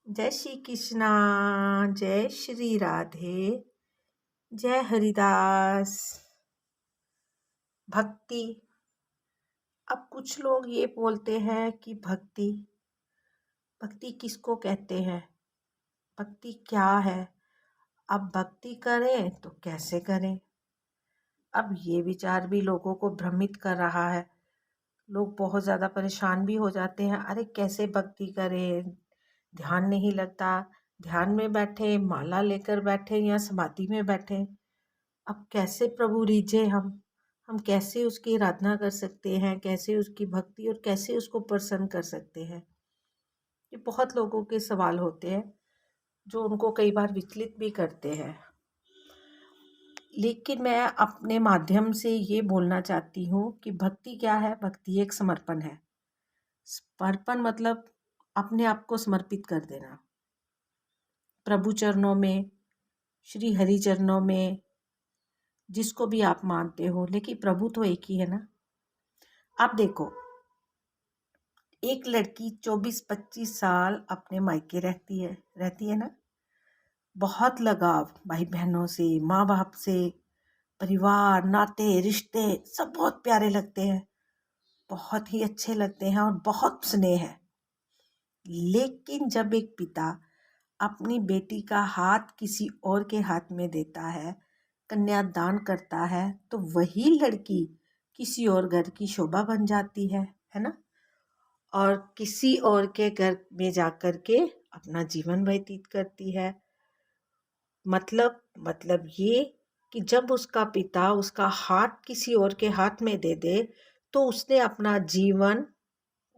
जय श्री कृष्णा। जय श्री राधे। जय हरिदास। भक्ति। अब कुछ लोग ये बोलते हैं कि भक्ति भक्ति किसको कहते हैं, भक्ति क्या है, अब भक्ति करें तो कैसे करें। अब ये विचार भी लोगों को भ्रमित कर रहा है। लोग बहुत ज़्यादा परेशान भी हो जाते हैं। अरे कैसे भक्ति करें, ध्यान नहीं लगता, ध्यान में बैठे, माला लेकर बैठे या समाधि में बैठे, अब कैसे प्रभु रीझे हम कैसे उसकी आराधना कर सकते हैं, कैसे उसकी भक्ति और कैसे उसको प्रसन्न कर सकते हैं। ये बहुत लोगों के सवाल होते हैं जो उनको कई बार विचलित भी करते हैं। लेकिन मैं अपने माध्यम से ये बोलना चाहती हूँ कि भक्ति क्या है। भक्ति एक समर्पण है। समर्पण मतलब अपने आप को समर्पित कर देना प्रभु चरणों में, श्री हरि चरणों में, जिसको भी आप मानते हो, लेकिन प्रभु तो एक ही है ना। आप देखो, एक लड़की 24-25 साल अपने मायके रहती है ना। बहुत लगाव भाई बहनों से, माँ बाप से, परिवार, नाते, रिश्ते सब बहुत प्यारे लगते हैं, बहुत ही अच्छे लगते हैं और बहुत स्नेह है। लेकिन जब एक पिता अपनी बेटी का हाथ किसी और के हाथ में देता है, कन्यादान करता है, तो वही लड़की किसी और घर की शोभा बन जाती है ना। और किसी और के घर में जाकर के अपना जीवन व्यतीत करती है। मतलब ये कि जब उसका पिता उसका हाथ किसी और के हाथ में दे दे तो उसने अपना जीवन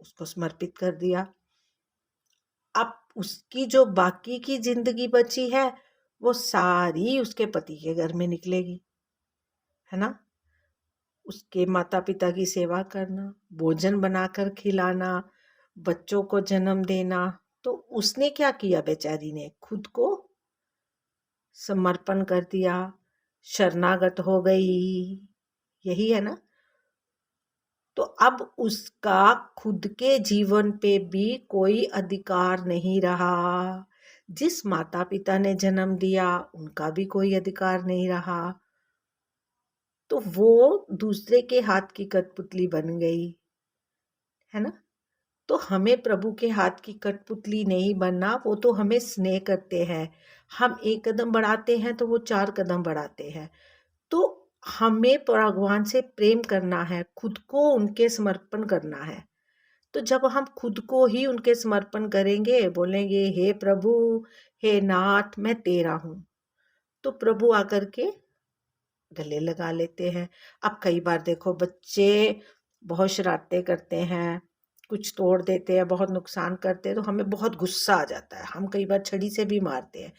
उसको समर्पित कर दिया। अब उसकी जो बाकी की जिंदगी बची है वो सारी उसके पति के घर में निकलेगी, है ना। उसके माता पिता की सेवा करना, भोजन बनाकर खिलाना, बच्चों को जन्म देना। तो उसने क्या किया, बेचारी ने खुद को समर्पण कर दिया, शरणागत हो गई। यही है ना। तो अब उसका खुद के जीवन पे भी कोई अधिकार नहीं रहा। जिस माता पिता ने जन्म दिया उनका भी कोई अधिकार नहीं रहा। तो वो दूसरे के हाथ की कठपुतली बन गई, है ना। तो हमें प्रभु के हाथ की कठपुतली नहीं बनना। वो तो हमें स्नेह करते हैं, हम एक कदम बढ़ाते हैं तो वो 4 कदम बढ़ाते हैं। तो हमें भगवान से प्रेम करना है, खुद को उनके समर्पण करना है। तो जब हम खुद को ही उनके समर्पण करेंगे, बोलेंगे हे प्रभु, हे नाथ, मैं तेरा हूँ, तो प्रभु आकर के गले लगा लेते हैं। अब कई बार देखो, बच्चे बहुत शरारतें करते हैं, कुछ तोड़ देते हैं, बहुत नुकसान करते हैं, तो हमें बहुत गुस्सा आ जाता है, हम कई बार छड़ी से भी मारते हैं।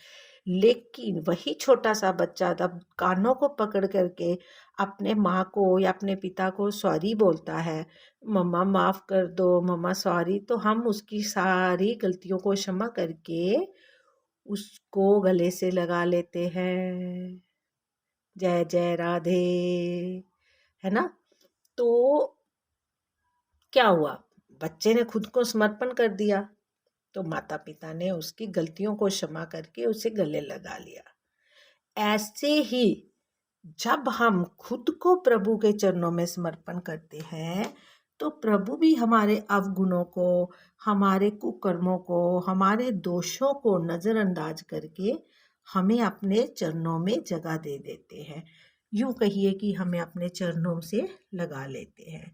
लेकिन वही छोटा सा बच्चा जब कानों को पकड़ करके अपने माँ को या अपने पिता को सॉरी बोलता है, मम्मा माफ़ कर दो, मम्मा सॉरी, तो हम उसकी सारी गलतियों को क्षमा करके उसको गले से लगा लेते हैं। जय जय राधे, है ना। तो क्या हुआ, बच्चे ने खुद को समर्पण कर दिया, तो माता पिता ने उसकी गलतियों को क्षमा करके उसे गले लगा लिया। ऐसे ही जब हम खुद को प्रभु के चरणों में समर्पण करते हैं तो प्रभु भी हमारे अवगुणों को, हमारे कुकर्मों को, हमारे दोषों को नज़रअंदाज करके हमें अपने चरणों में जगह दे देते हैं। यूँ कहिए कि हमें अपने चरणों से लगा लेते हैं।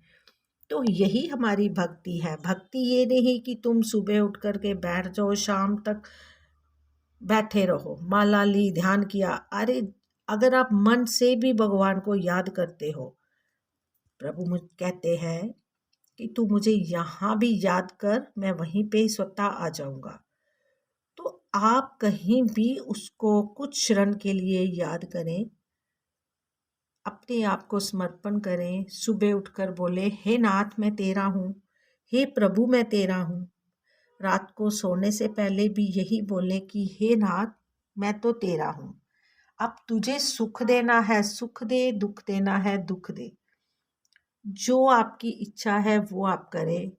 तो यही हमारी भक्ति है। भक्ति ये नहीं कि तुम सुबह उठ कर के बैठ जाओ, शाम तक बैठे रहो, माला ली, ध्यान किया। अरे अगर आप मन से भी भगवान को याद करते हो, प्रभु मुझ कहते हैं कि तू मुझे यहाँ भी याद कर, मैं वहीं पे स्वतः आ जाऊंगा। तो आप कहीं भी उसको कुछ क्षण के लिए याद करें, अपने आप को समर्पण करें, सुबह उठकर बोले हे नाथ मैं तेरा हूँ, हे प्रभु मैं तेरा हूँ। रात को सोने से पहले भी यही बोले कि हे नाथ मैं तो तेरा हूँ। अब तुझे सुख देना है सुख दे, दुख देना है दुख दे, जो आपकी इच्छा है वो आप करें,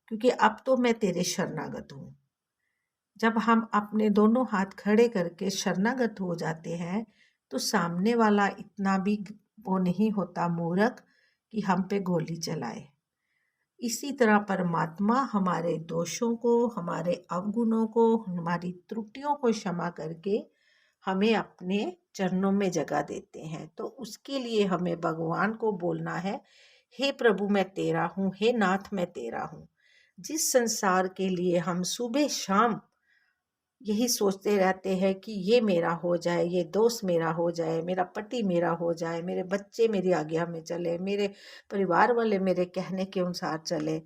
क्योंकि अब तो मैं तेरे शरणागत हूँ। जब हम अपने दोनों हाथ खड़े करके शरणागत हो जाते हैं तो सामने वाला इतना भी वो नहीं होता मूर्ख कि हम पे गोली चलाए। इसी तरह परमात्मा हमारे दोषों को, हमारे अवगुणों को, हमारी त्रुटियों को क्षमा करके हमें अपने चरणों में जगह देते हैं। तो उसके लिए हमें भगवान को बोलना है, हे प्रभु मैं तेरा हूँ, हे नाथ मैं तेरा हूँ। जिस संसार के लिए हम सुबह शाम यही सोचते रहते हैं कि ये मेरा हो जाए, ये दोस्त मेरा हो जाए, मेरा पति मेरा हो जाए, मेरे बच्चे मेरी आज्ञा में चले, मेरे परिवार वाले मेरे कहने के अनुसार चले।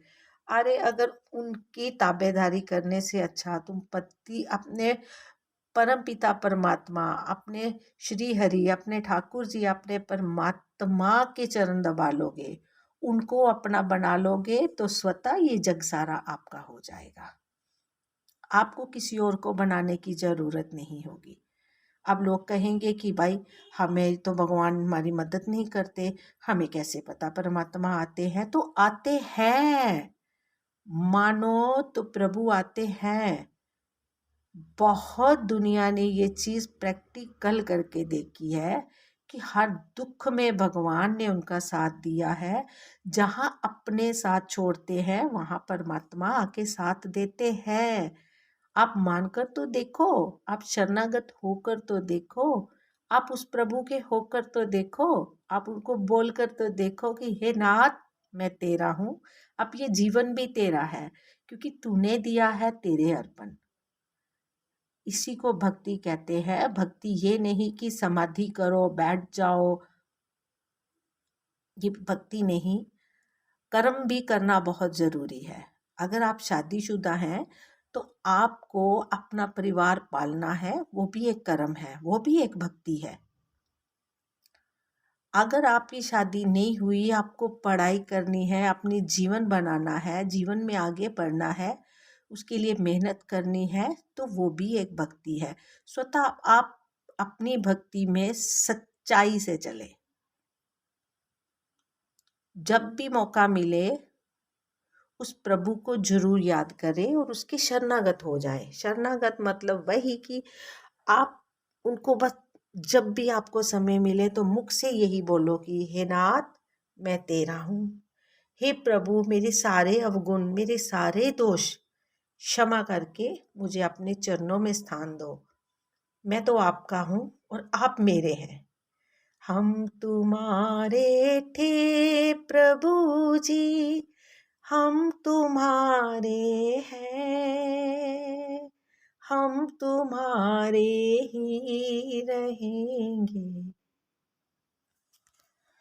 अरे अगर उनकी ताबेदारी करने से अच्छा तुम पति अपने परम पिता परमात्मा, अपने श्री हरि, अपने ठाकुर जी, अपने परमात्मा के चरण दबा लोगे, उनको अपना बना लोगे तो स्वतः ये जग सारा आपका हो जाएगा। आपको किसी और को बनाने की ज़रूरत नहीं होगी। अब लोग कहेंगे कि भाई हमें तो भगवान हमारी मदद नहीं करते, हमें कैसे पता परमात्मा आते हैं? तो आते हैं, मानो तो प्रभु आते हैं। बहुत दुनिया ने ये चीज़ प्रैक्टिकल करके देखी है कि हर दुख में भगवान ने उनका साथ दिया है। जहाँ अपने साथ छोड़ते हैं वहाँ परमात्मा आके साथ देते हैं। आप मानकर तो देखो, आप शरणागत होकर तो देखो, आप उस प्रभु के होकर तो देखो, आप उनको बोलकर तो देखो कि हे नाथ मैं तेरा हूँ। अब ये जीवन भी तेरा है क्योंकि तूने दिया है, तेरे अर्पण। इसी को भक्ति कहते हैं। भक्ति ये नहीं कि समाधि करो, बैठ जाओ, ये भक्ति नहीं। कर्म भी करना बहुत ज़रूरी है। अगर आप शादीशुदा हैं तो आपको अपना परिवार पालना है, वो भी एक कर्म है, वो भी एक भक्ति है। अगर आपकी शादी नहीं हुई, आपको पढ़ाई करनी है, अपनी जीवन बनाना है, जीवन में आगे बढ़ना है, उसके लिए मेहनत करनी है, तो वो भी एक भक्ति है। स्वतः आप अपनी भक्ति में सच्चाई से चले। जब भी मौका मिले उस प्रभु को जरूर याद करें और उसके शरणागत हो जाए। शरणागत मतलब वही कि आप उनको बस जब भी आपको समय मिले तो मुख से यही बोलो कि हे नाथ मैं तेरा हूँ, हे प्रभु मेरे सारे अवगुण, मेरे सारे दोष क्षमा करके मुझे अपने चरणों में स्थान दो। मैं तो आपका हूँ और आप मेरे हैं। हम तुम्हारे थे प्रभु जी, हम तुम्हारे हैं, हम तुम्हारे ही रहेंगे,